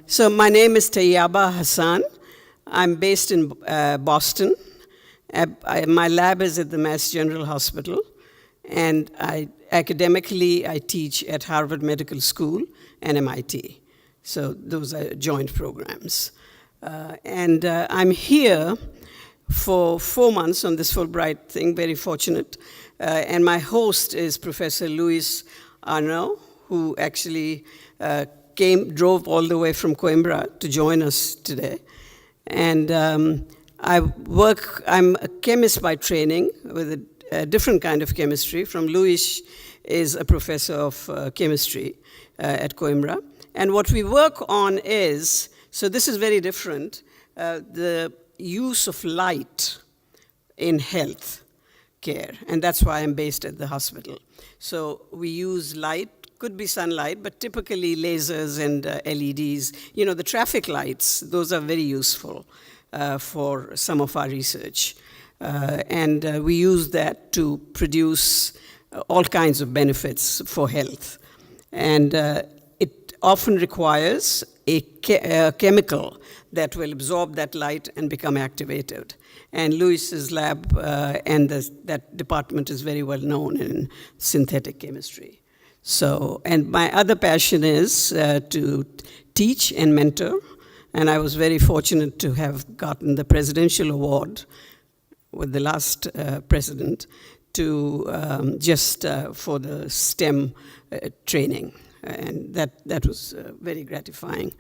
So my name is Tayyaba Hasan. I'm based in Boston. My lab is at the Mass General Hospital, and academically I teach at Harvard Medical School and MIT. So those are joint programs. I'm here for 4 months on this Fullbright thing, very fortunate. And my host is Professor Luis Arnau, who actually drove all the way from Coimbra to join us today. And I'm a chemist by training with a different kind of chemistry. From Luis is a professor of chemistry at Coimbra. And what we work on is, so this is very different, the use of light in health care. And that's why I'm based at the hospital. So we use light, could be sunlight, but typically lasers and LEDs. You know, the traffic lights, those are very useful for some of our research. And we use that to produce all kinds of benefits for health. And it often requires a chemical that will absorb that light and become activated. And Luis's lab and that department is very well known in synthetic chemistry. So, and my other passion is to teach and mentor. And I was very fortunate to have gotten the presidential award with the last president to for the STEM training. And that was very gratifying.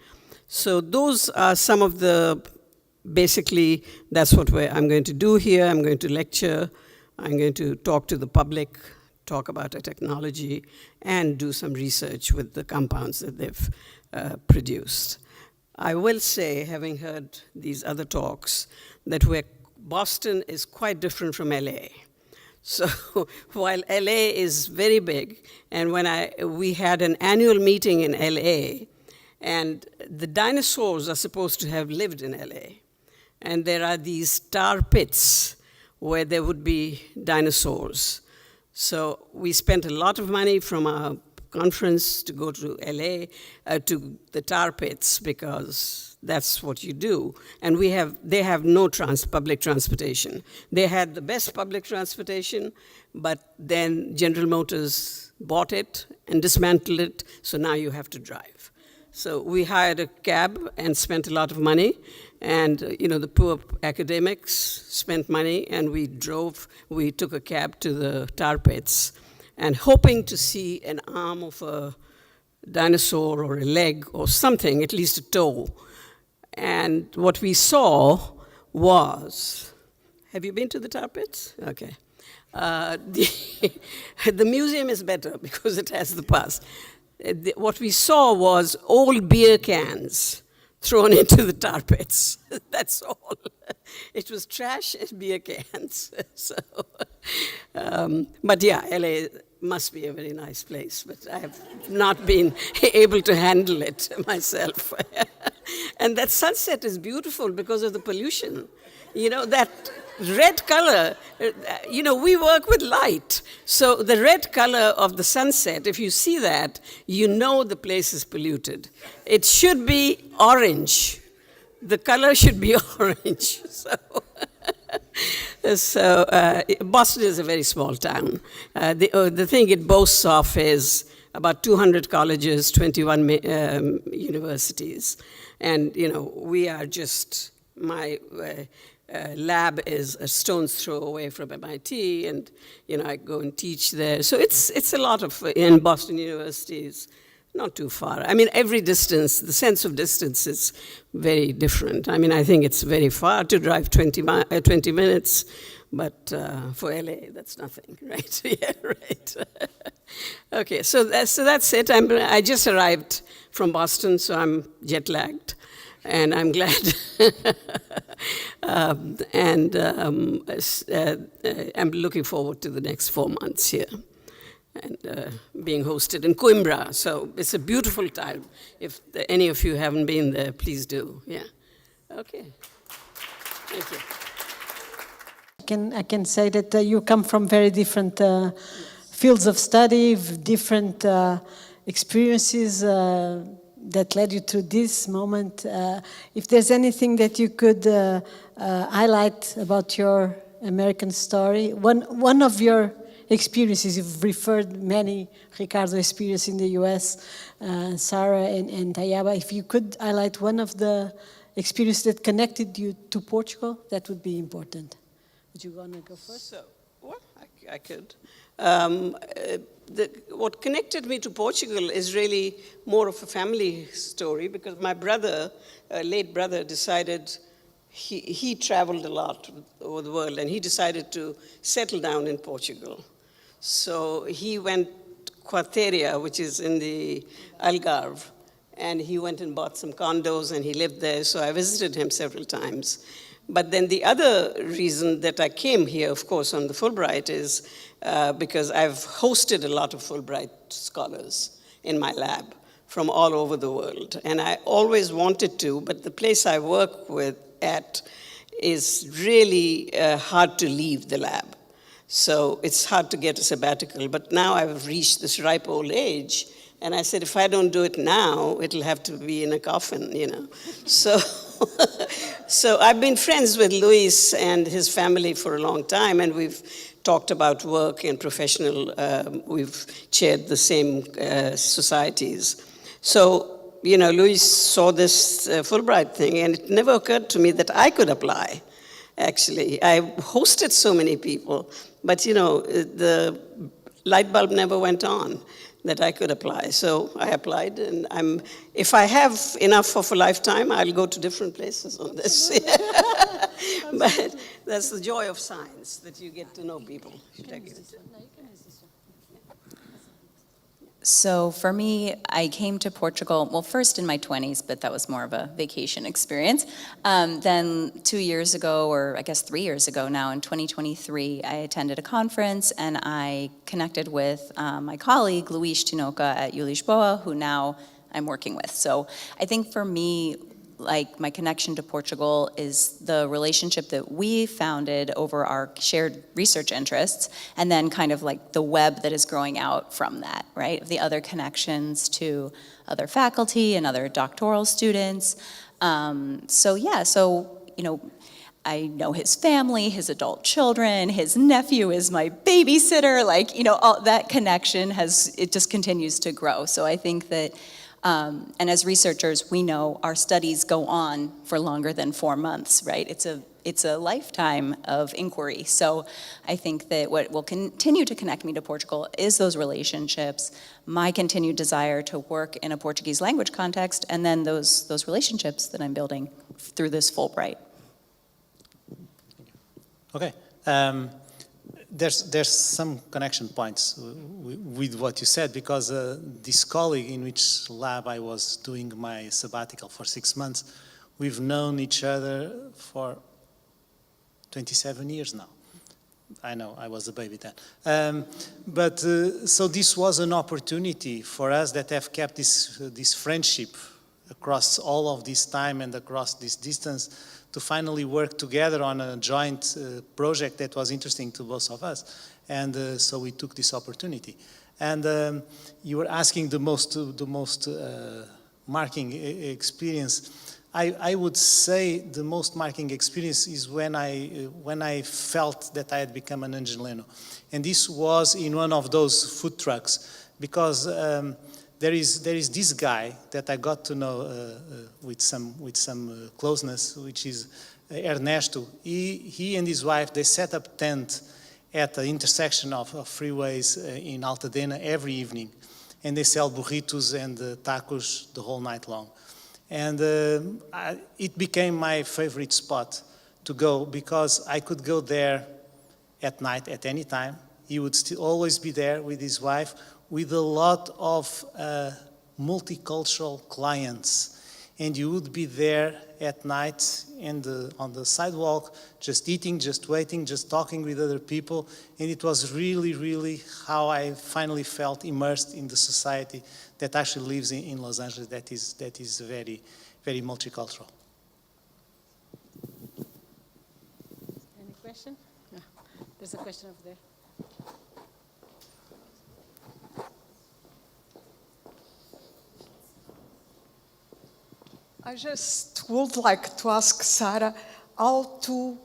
So those are some of basically, that's what I'm going to do here. I'm going to lecture. I'm going to talk to the public, talk about a technology, and do some research with the compounds that they've produced. I will say, having heard these other talks, that Boston is quite different from LA. So while LA is very big, and we had an annual meeting in LA, and the dinosaurs are supposed to have lived in LA. And there are these tar pits where there would be dinosaurs. So we spent a lot of money from our conference to go to LA, to the tar pits, because that's what you do. And they have no public transportation. They had the best public transportation, but then General Motors bought it and dismantled it, so now you have to drive. So we hired a cab and spent a lot of money. And the poor academics spent money, and we took a cab to the tar pits, and hoping to see an arm of a dinosaur or a leg or something, at least a toe. And what we saw was, have you been to the tar pits? Okay. The museum is better because it has the past. What we saw was old beer cans thrown into the tar pits. That's all. It was trash and beer cans. So, but yeah, LA must be a very nice place, but I have not been able to handle it myself. And that sunset is beautiful because of the pollution. That red color, we work with light. So the red color of the sunset, if you see that, you know the place is polluted. It should be orange. The color should be orange. So Boston is a very small town. The thing it boasts of is about 200 colleges, 21 universities. And, we are just, my lab is a stone's throw away from MIT, and, I go and teach there. So it's a lot in Boston University is not too far. I mean, every distance, the sense of distance is very different. I mean, I think it's very far to drive 20 minutes, but for LA, that's nothing, right? Yeah, right. Okay, so that's it. I just arrived from Boston, so I'm jet-lagged, and I'm glad. I'm looking forward to the next 4 months here, and being hosted in Coimbra. So it's a beautiful time. If any of you haven't been there, please do. Yeah. Okay. Thank you. I can say that you come from very different fields of study, different experiences, that led you to this moment. If there's anything that you could highlight about your American story, one of your experiences, you've referred many, Ricardo, experience in the US, Sarah and Tayyaba. If you could highlight one of the experiences that connected you to Portugal, that would be important. Would you want to go first? So, well, I could. What connected me to Portugal is really more of a family story, because my brother, late brother, decided he traveled a lot over the world, and he decided to settle down in Portugal. So he went Quarteria, which is in the Algarve, and he went and bought some condos, and he lived there. So I visited him several times. But then the other reason that I came here, of course, on the Fullbright is because I've hosted a lot of Fullbright scholars in my lab from all over the world. And I always wanted to, but the place I work at is really hard to leave the lab. So it's hard to get a sabbatical. But now I've reached this ripe old age, and I said, if I don't do it now, it'll have to be in a coffin, you know. So, so I've been friends with Luis and his family for a long time, and we've talked about work and professional, we've chaired the same societies. So, you know, Luis saw this Fulbright thing, and it never occurred to me that I could apply, actually. I hosted so many people, but, you know, the light bulb never went on that I could apply. So I applied, and if I have enough of a lifetime, I'll go to different places on this. But that's the joy of science, that you get to know people. So for me, I came to Portugal, well, first in my 20s, but that was more of a vacation experience. Then 2 years ago, or I guess 3 years ago now, in 2023, I attended a conference, and I connected with my colleague, Luis Tinoca at ULisboa, who now I'm working with. So I think for me, like, my connection to Portugal is the relationship that we founded over our shared research interests, and then kind of like the web that is growing out from that, right? The other connections to other faculty and other doctoral students. So you know, I know his family, his adult children, his nephew is my babysitter, like, you know, all that connection it just continues to grow. So I think that, and as researchers, we know our studies go on for longer than 4 months, right? It's a lifetime of inquiry. So I think that what will continue to connect me to Portugal is those relationships, my continued desire to work in a Portuguese language context, and then those relationships that I'm building through this Fulbright. Okay. There's some connection points with what you said, because this colleague in which lab I was doing my sabbatical for 6 months, we've known each other for 27 years now. I know, I was a baby then. So this was an opportunity for us that have kept this friendship across all of this time and across this distance, to finally work together on a joint project that was interesting to both of us. And so we took this opportunity. And you were asking the most marking experience. I would say the most marking experience is when I felt that I had become an Angeleno. And this was in one of those food trucks, because there is this guy that I got to know with some closeness, which is Ernesto. He and his wife, they set up tent at the intersection of freeways in Altadena every evening, and they sell burritos and tacos the whole night long. And it became my favorite spot to go, because I could go there at night at any time. He would still always be there with his wife, with a lot of multicultural clients. And you would be there at night on the sidewalk, just eating, just waiting, just talking with other people. And it was really, really how I finally felt immersed in the society that actually lives in Los Angeles, that is very, very multicultural. Any question? No. There's a question over there. I just would like to ask Sarah how to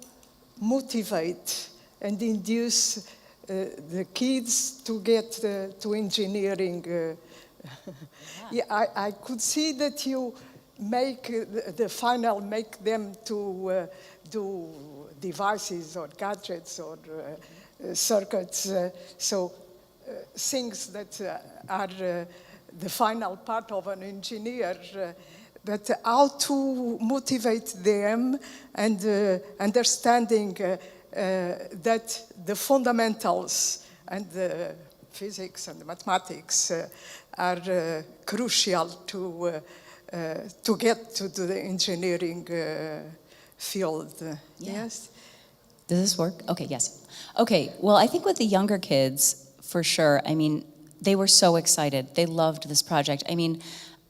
motivate and induce the kids to get to engineering. Yeah, I could see that you make make them to do devices or gadgets or circuits, things that are the final part of an engineer. But how to motivate them and understanding that the fundamentals and the physics and the mathematics are crucial to get to the engineering field. Yeah. Yes? Does this work? Okay, yes. Okay, well, I think with the younger kids, for sure, I mean, they were so excited. They loved this project. I mean,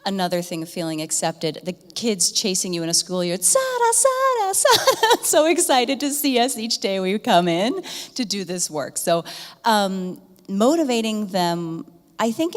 another thing of feeling accepted, the kids chasing you in a schoolyard, Sara, Sara, Sara, so excited to see us each day we come in to do this work. So motivating them, I think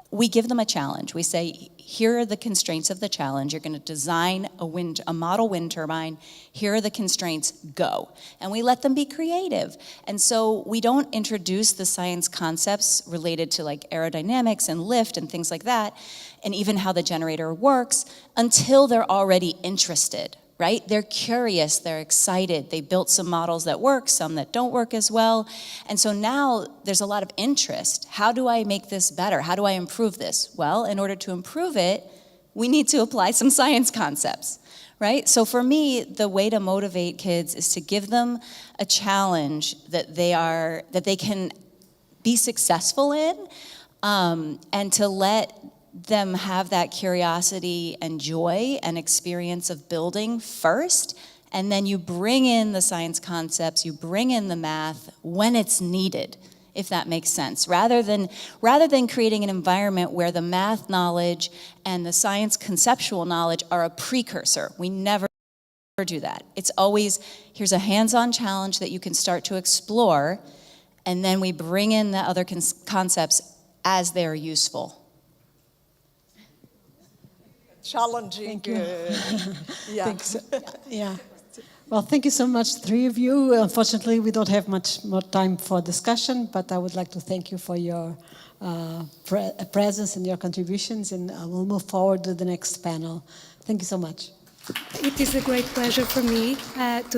we give them a challenge. We say, here are the constraints of the challenge. You're going to design a model wind turbine. Here are the constraints, go. And we let them be creative. And so we don't introduce the science concepts related to like aerodynamics and lift and things like that, and even how the generator works, until they're already interested, right? They're curious, they're excited. They built some models that work, some that don't work as well. And so now there's a lot of interest. How do I make this better? How do I improve this? Well, in order to improve it, we need to apply some science concepts, right? So for me, the way to motivate kids is to give them a challenge that they can be successful in, and to let them have that curiosity and joy and experience of building first, and then you bring in the science concepts, you bring in the math when it's needed, if that makes sense. Rather than creating an environment where the math knowledge and the science conceptual knowledge are a precursor. We never do that. It's always, here's a hands-on challenge that you can start to explore, and then we bring in the other concepts as they're useful. Challenging. Yeah. Thanks. Yeah. Well, thank you so much, three of you. Unfortunately, we don't have much more time for discussion, but I would like to thank you for your presence and your contributions, and we'll move forward to the next panel. Thank you so much. It is a great pleasure for me to